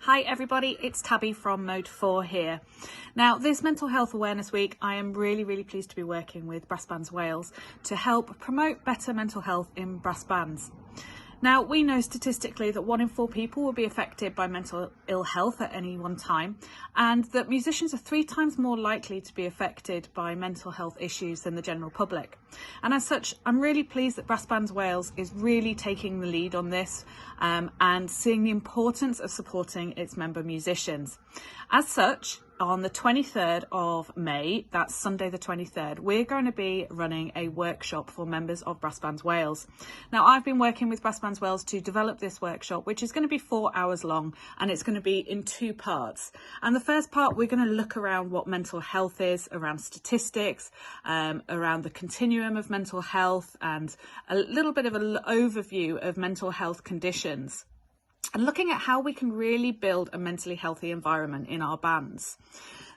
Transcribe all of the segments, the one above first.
Hi everybody, it's Tabby from Mode 4 here. Now this Mental Health Awareness Week, I am really pleased to be working with Brass Bands Wales to help promote better mental health in brass bands. Now we know statistically that 1 in 4 people will be affected by mental ill health at any one time, and that musicians are 3 times more likely to be affected by mental health issues than the general public. And as such, I'm really pleased that Brass Bands Wales is really taking the lead on this and seeing the importance of supporting its member musicians. As such, on the 23rd of May, that's Sunday the 23rd, we're going to be running a workshop for members of Brass Bands Wales. Now, I've been working with Brass Bands Wales to develop this workshop, which is going to be 4 hours long, and it's going to be in 2 parts. And the first part, we're going to look around what mental health is, around statistics, around the continuum of mental health, and a little bit of an overview of mental health conditions, and looking at how we can really build a mentally healthy environment in our bands.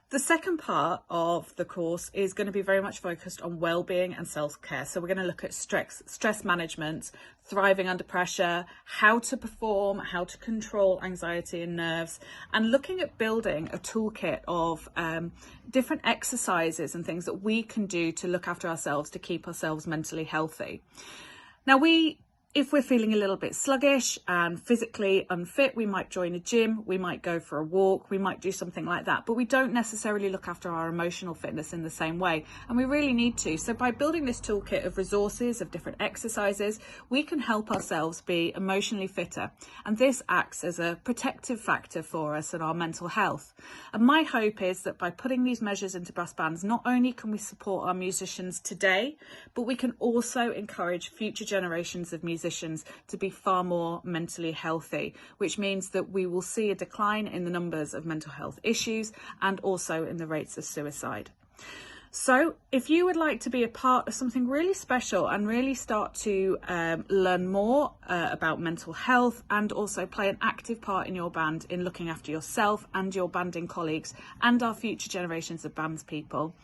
The second part of the course is going to be very much focused on well-being and self-care. So we're going to look at stress management, thriving under pressure, how to perform, how to control anxiety and nerves, and looking at building a toolkit of different exercises and things that we can do to look after ourselves, to keep ourselves mentally healthy. Now, if we're feeling a little bit sluggish and physically unfit, we might join a gym, we might go for a walk, we might do something like that, but we don't necessarily look after our emotional fitness in the same way, and we really need to. So by building this toolkit of resources, of different exercises, we can help ourselves be emotionally fitter, and this acts as a protective factor for us and our mental health. And my hope is that by putting these measures into brass bands, not only can we support our musicians today, but we can also encourage future generations of musicians to be far more mentally healthy, which means that we will see a decline in the numbers of mental health issues and also in the rates of suicide. So if you would like to be a part of something really special and really start to learn more about mental health, and also play an active part in your band in looking after yourself and your banding colleagues and our future generations of bands people,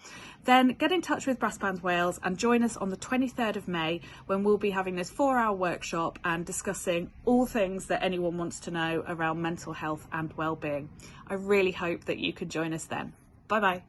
then get in touch with Brass Bands Wales and join us on the 23rd of May, when we'll be having this 4-hour workshop and discussing all things that anyone wants to know around mental health and well-being. I really hope that you can join us then. Bye bye.